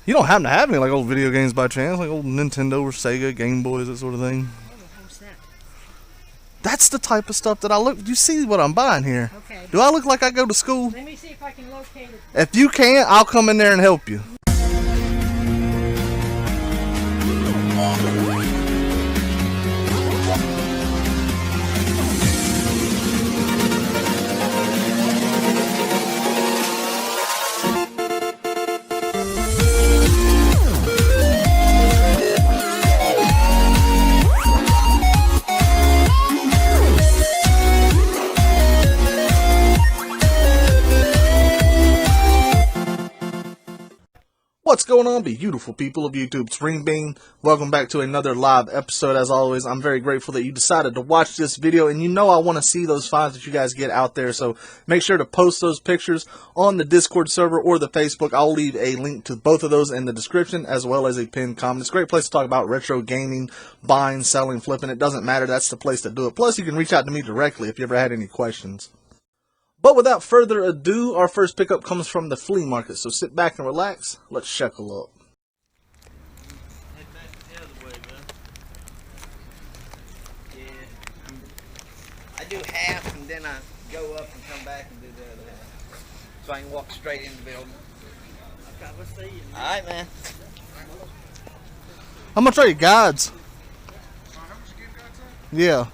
You don't happen to have any like old video games by chance, like old Nintendo or Sega, Game Boys, that sort of thing? How's that? That's the type of stuff that I look. You see what I'm buying here? Okay. Do I look like I go to school? Let me see if I can locate it. If you can't, I'll come in there and help you. What's going on, beautiful people of YouTube? It's Renebean. Welcome back to another live episode. As always, I'm very grateful that you decided to watch this video, and you know I want to see those finds that you guys get out there, so make sure to post those pictures on the Discord server or the Facebook. I'll leave a link to both of those in the description, as well as a pinned comment. It's a great place to talk about retro gaming, buying, selling, flipping. It doesn't matter. That's the place to do it. Plus, you can reach out to me directly if you ever had any questions. But without further ado, our first pickup comes from the Flea Market, so sit back and relax. Let's shekel up. Head back the other way, man. Yeah. I do half and then I go up and come back and do the other half. So I can walk straight in the building. Okay, we'll see you. Alright, man. How much are your guides? How much you give guys on? Yeah.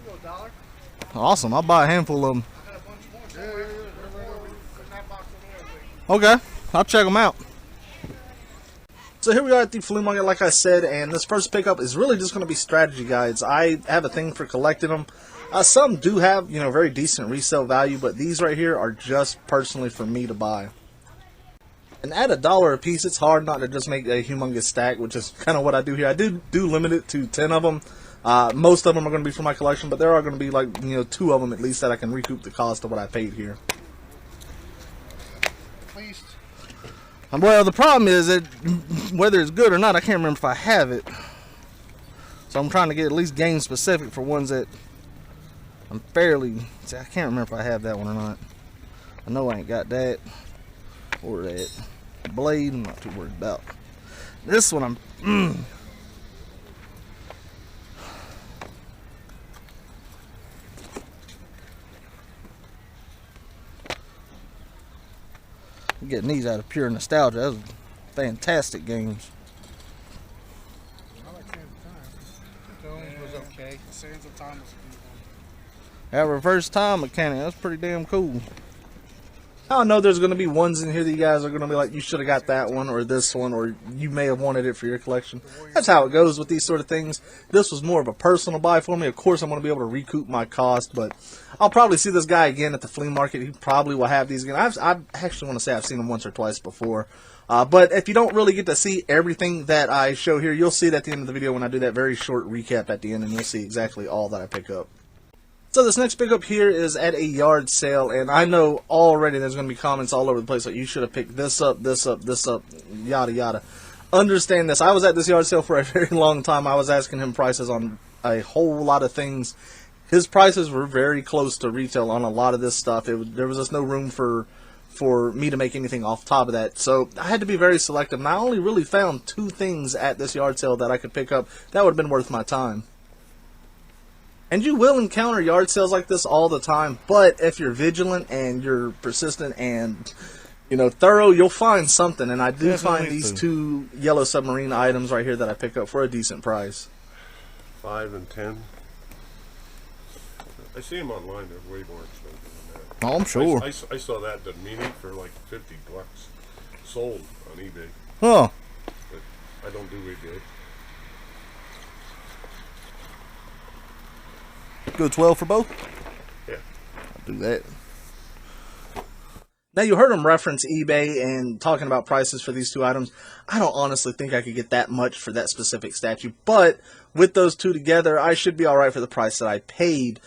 We go $1. Awesome. I'll buy a handful of them. I got a bunch more. Yeah. Put that box over there. Okay. I'll check them out. So here we are at the Flea Market, like I said, and this first pickup is really just going to be strategy guides. I have a thing for collecting them. Some do have, very decent resale value, but these right here are just personally for me to buy. And at $1 a piece, it's hard not to just make a humongous stack, which is kind of what I do here. I do limit it to 10 of them. Most of them are going to be for my collection, but there are going to be like 2 of them at least that I can recoup the cost of what I paid here. At least. Well, the problem is that whether it's good or not, I can't remember if I have it. So I'm trying to get at least game specific for ones that I'm fairly. See, I can't remember if I have that one or not. I know I ain't got that or that blade. I'm not too worried about this one. I'm. Getting these out of pure nostalgia. Those are fantastic games. I like Sands of Time. Tones was okay. Sands of Time was a good one. That reverse time mechanic, that's pretty damn cool. I know there's going to be ones in here that you guys are going to be like, you should have got that one or this one, or you may have wanted it for your collection. That's how it goes with these sort of things. This was more of a personal buy for me. Of course, I'm going to be able to recoup my cost, but I'll probably see this guy again at the flea market. He probably will have these again. I actually want to say I've seen him once or twice before. But if you don't really get to see everything that I show here, you'll see it at the end of the video when I do that very short recap at the end, and you'll see exactly all that I pick up. So this next pickup here is at a yard sale, and I know already there's going to be comments all over the place like you should have picked this up, yada yada. Understand this. I was at this yard sale for a very long time. I was asking him prices on a whole lot of things. His prices were very close to retail on a lot of this stuff. There was just no room for me to make anything off top of that. So I had to be very selective, and I only really found 2 things at this yard sale that I could pick up that would have been worth my time. And you will encounter yard sales like this all the time, but if you're vigilant and you're persistent and, thorough, you'll find something. And I do find these 2 yellow submarine items right here that I pick up for a decent price. 5 and 10. I see them online. They're way more expensive than that. Oh, I'm sure. I saw that at the mini for like $50 sold on eBay. Huh. But I don't do eBay. Go 12 for both? Yeah. I'll do that. Now, you heard him reference eBay and talking about prices for these 2 items. I don't honestly think I could get that much for that specific statue, but with those 2 together, I should be alright for the price that I paid.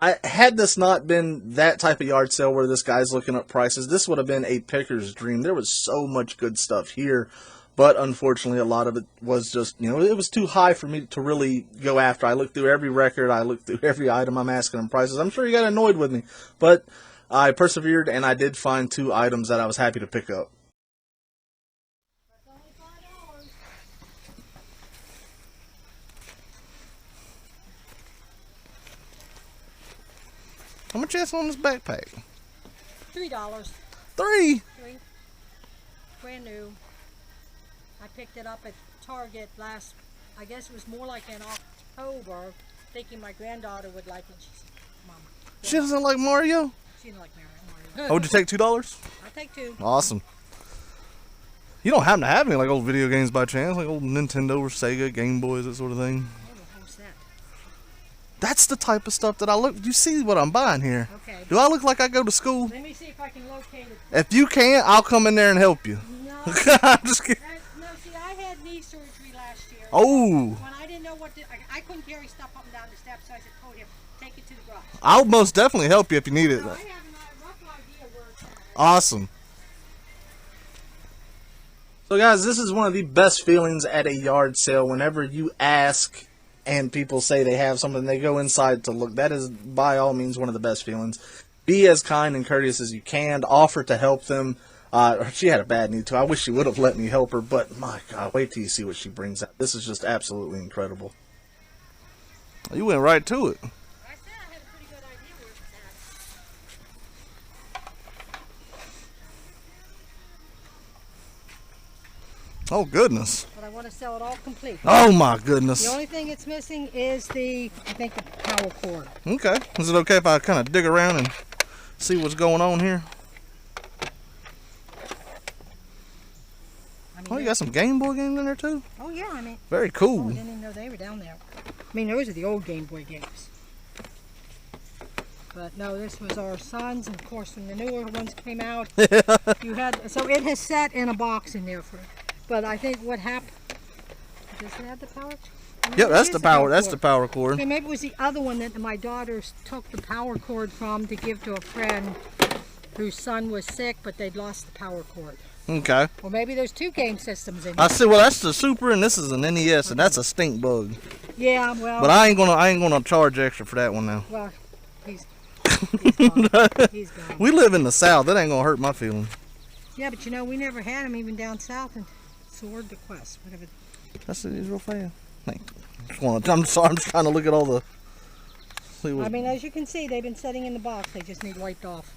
Had this not been that type of yard sale where this guy's looking up prices, this would have been a picker's dream. There was so much good stuff here. But unfortunately, a lot of it was just, it was too high for me to really go after. I looked through every record. I looked through every item. I'm asking them prices. I'm sure you got annoyed with me. But I persevered, and I did find 2 items that I was happy to pick up. How much is on this backpack? $3. $3. Brand new. I picked it up at Target last, I guess it was more like in October, thinking my granddaughter would like it. She said, Mom. She doesn't like Mario? She didn't like Mario. Oh, would you take $2? I'll take 2. Awesome. You don't happen to have any like old video games by chance, like old Nintendo or Sega, Game Boys, that sort of thing? What's that? That's the type of stuff that I look. You see what I'm buying here? Okay. Do I look like I go to school? Let me see if I can locate it. If you can't, I'll come in there and help you. No. I'm just kidding. No, see, I had knee surgery last year. Oh. When I didn't know what to, I couldn't carry stuff up and down the steps, so I said, told him, take it to the garage. I'll most definitely help you if you need it. So I have a rough idea where it's at. Awesome. So guys, this is one of the best feelings at a yard sale. Whenever you ask and people say they have something, they go inside to look. That is by all means one of the best feelings. Be as kind and courteous as you can. Offer to help them. She had a bad knee too. I wish she would have let me help her, but my God, wait till you see what she brings out. This is just absolutely incredible. You went right to it. I said I had a pretty good idea where it's at. Oh goodness. But I want to sell it all complete. Oh my goodness. The only thing it's missing is I think the power cord. Okay. Is it okay if I kind of dig around and see what's going on here? I mean, Oh, you got some Game Boy games in there too? Oh yeah, I mean. Very Oh, cool. I didn't even know they were down there. I mean, those are the old Game Boy games. But no, this was our son's, and of course when the newer ones came out, you had, so it has sat in a box in there for, but I think what happened, does it have the power? Yep, that's It the is power. That's cord. the power cord. Okay, maybe it was the other one that my daughter took the power cord from to give to a friend whose son was sick, but they'd lost the power cord. Okay. Or maybe there's 2 game systems in I here. see. Well, that's the Super, and this is an NES, and that's a stink bug. Yeah, well. But I ain't gonna charge extra for that one now. Well, he's gone. He's gone. We live in the South. That ain't gonna hurt my feelings. Yeah, but you know, we never had him even down south in Sword to Quest, whatever. That's it. He's real fast. I'm sorry. I'm just trying to look at all the. See what, I mean, as you can see, they've been sitting in the box. They just need wiped off.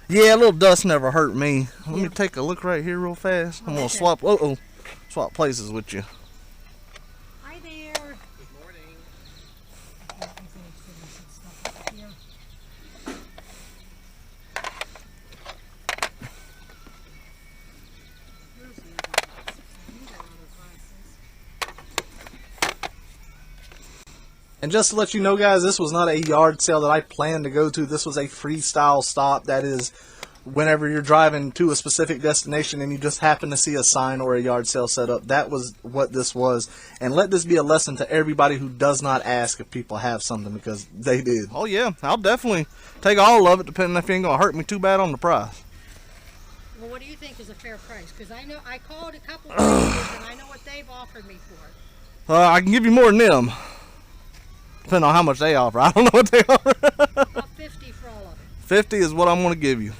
yeah, a little dust never hurt me. Let Yeah. me take a look right here real fast. I'm gonna Okay. swap places with you. Hi there. Good morning. And just to let you know, guys, this was not a yard sale that I planned to go to. This was a freestyle stop. That is, whenever you're driving to a specific destination and you just happen to see a sign or a yard sale set up, that was what this was. And let this be a lesson to everybody who does not ask if people have something, because they did. Oh yeah, I'll definitely take all of it, depending if it ain't gonna hurt me too bad on the price. Well, what do you think is a fair price? Because I know I called a couple of places and I know what they've offered me for. I can give you more than them, depending on how much they offer. I don't know what they offer. About 50 for all of it. 50 is what I'm gonna give you,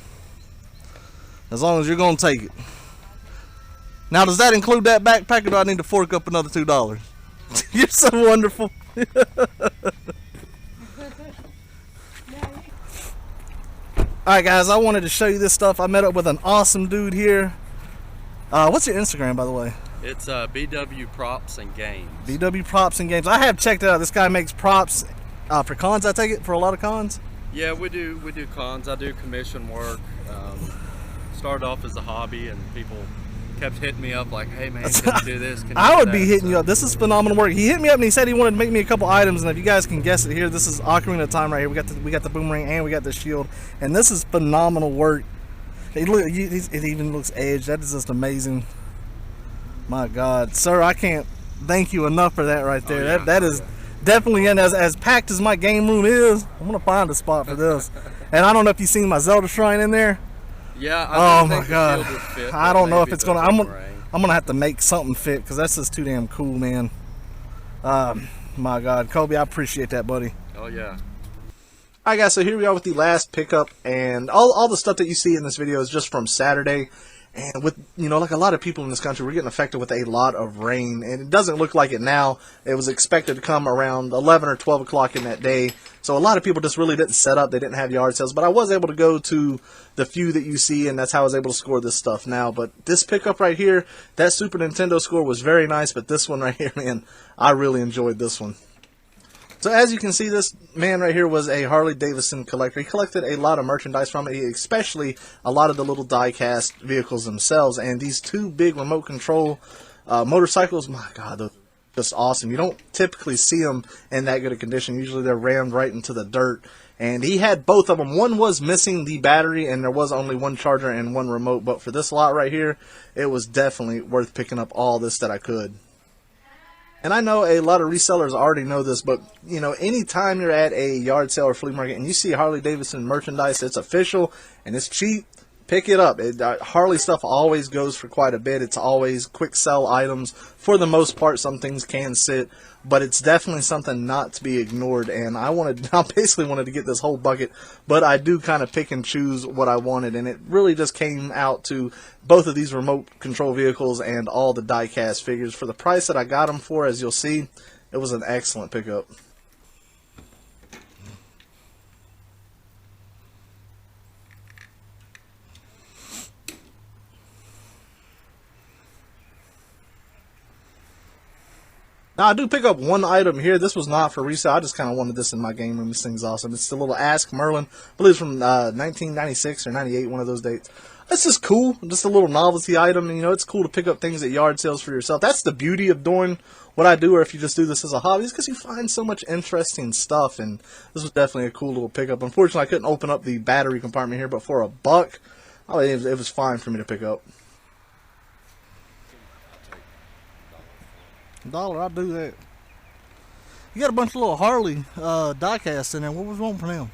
as long as you're gonna take it. Now, does that include that backpack, or do I need to fork up another $2? You're so wonderful. Alright guys, I wanted to show you this stuff. I met up with an awesome dude here. What's your Instagram, by the way? It's BW Props and Games. BW Props and Games. I have checked it out. This guy makes props for cons, I take it, for a lot of cons? Yeah, we do cons. I do commission work. Started off as a hobby, and people kept hitting me up like, "Hey man, can you do this? Can you I do would that?" be hitting you up. This is phenomenal work. He hit me up and he said he wanted to make me a couple items, and if you guys can guess it here, this is Ocarina of Time right here. We got the boomerang and we got the shield, and this is phenomenal work. It even looks edged. That is just amazing. My God, sir, I can't thank you enough for that right there. Oh, yeah. That is definitely, and as packed as my game room is, I'm gonna find a spot for this. And I don't know if you've seen my Zelda shrine in there. Yeah. Oh think my the God, shield would fit, I but don't know if maybe it's the gonna. boomerang. I'm gonna have to make something fit, because that's just too damn cool, man. My God, Kobe, I appreciate that, buddy. Oh yeah. Alright guys, so here we are with the last pickup, and all the stuff that you see in this video is just from Saturday. And with, you know, like a lot of people in this country, we're getting affected with a lot of rain. And it doesn't look like it now. It was expected to come around 11 or 12 o'clock in that day. So a lot of people just really didn't set up. They didn't have yard sales. But I was able to go to the few that you see, and that's how I was able to score this stuff now. But this pickup right here, that Super Nintendo score was very nice. But this one right here, man, I really enjoyed this one. So as you can see, this man right here was a Harley Davidson collector. He collected a lot of merchandise from it, especially a lot of the little die-cast vehicles themselves. And these two big remote control motorcycles, my God, they're just awesome. You don't typically see them in that good a condition. Usually they're rammed right into the dirt. And he had both of them. One was missing the battery, and there was only one charger and one remote. But for this lot right here, it was definitely worth picking up all this that I could. And I know a lot of resellers already know this, but, you know, anytime you're at a yard sale or flea market and you see Harley Davidson merchandise, it's official and it's cheap, pick it up. Harley stuff always goes for quite a bit. It's always quick sell items. For the most part, some things can sit, but it's definitely something not to be ignored. And I basically wanted to get this whole bucket, but I do kind of pick and choose what I wanted. And it really just came out to both of these remote control vehicles and all the die-cast figures. For the price that I got them for, as you'll see, it was an excellent pickup. Now, I do pick up one item here. This was not for resale. I just kind of wanted this in my game room. This thing's awesome. It's the little Ask Merlin. I believe it's from 1996 or 98, one of those dates. It's just cool. Just a little novelty item. And, you know, it's cool to pick up things at yard sales for yourself. That's the beauty of doing what I do, or if you just do this as a hobby, is because you find so much interesting stuff. And this was definitely a cool little pickup. Unfortunately, I couldn't open up the battery compartment here, but for $1, it was fine for me to pick up. $1, I'll do that. You got a bunch of little Harley die-casts in there. What was wrong for them?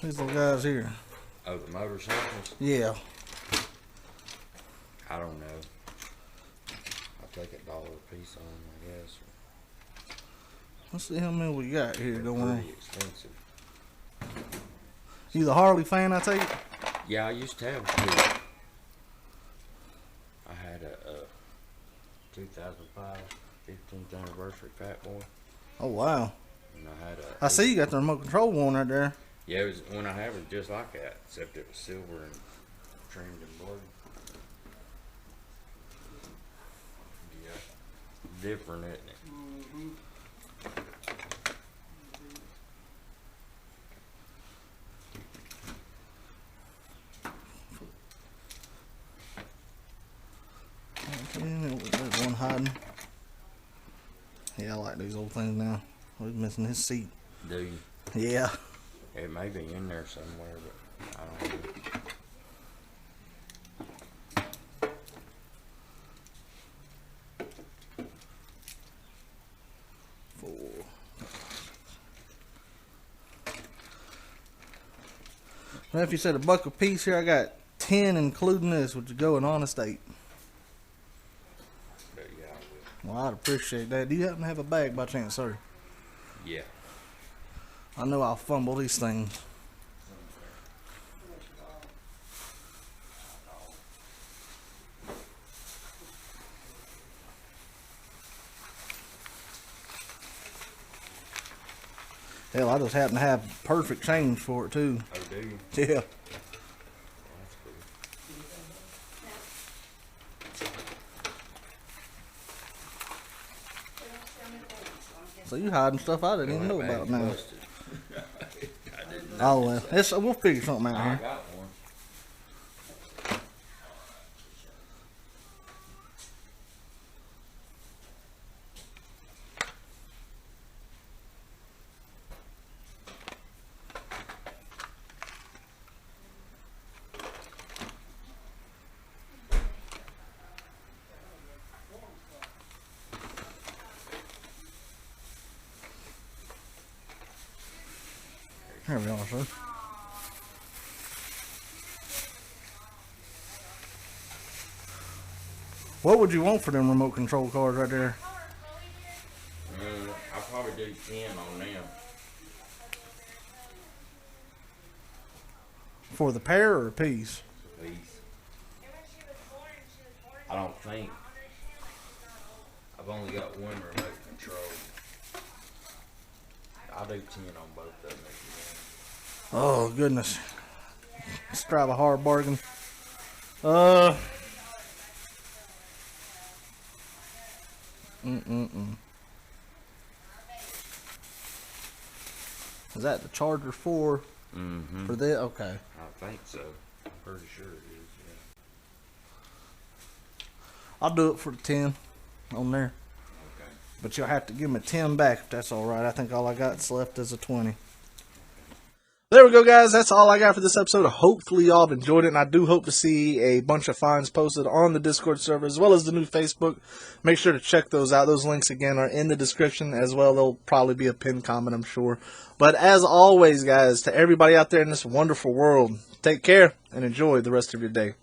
These little guys here. Oh, the motorcycles? Yeah. I don't know. I'll take $1 a piece on them, I guess. Let's see how many we got here They're going on. pretty expensive. You the Harley fan, I take it? Yeah, I used to have two. I had a 2005 15th anniversary Fat Boy. Oh, wow. And I had a... I see you got the remote control one right there. Yeah, it was when I had it just like that, except it was silver and trimmed in blue. Yeah, different, isn't it? There's one hiding. Yeah, I like these old things now. He's missing his seat. Do you? Yeah. It may be in there somewhere, but I don't know. Well, if you said $1 a piece here, I got 10 including this, which would go in honest 8. But yeah, I will. Well, I'd appreciate that. Do you happen to have a bag by chance, sir? Yeah. I know I'll fumble these things. Hell, I just happen to have perfect change for it too. Oh, do you? Yeah. That's cool. So you hiding stuff I didn't even know That about bag's now. busted. I didn't know. Oh well, we'll figure something out I here. got one. Here we are, sir. What would you want for them remote control cars right there? I'll probably do 10 on them. For the pair or a piece? Please. I don't think. I've only got one remote control. I'll do 10 on both of them if you want. Oh, goodness. Let's drive a hard bargain. Is that the Charger 4 for this? Okay. I think so. I'm pretty sure it is, yeah. I'll do it for the 10 on there. Okay. But you'll have to give me 10 back if that's alright. I think all I got's left is a 20. There we go, guys. That's all I got for this episode. Hopefully y'all have enjoyed it, and I do hope to see a bunch of finds posted on the Discord server as well as the new Facebook. Make sure to check those out. Those links, again, are in the description as well. There'll probably be a pinned comment, I'm sure. But as always, guys, to everybody out there in this wonderful world, take care and enjoy the rest of your day.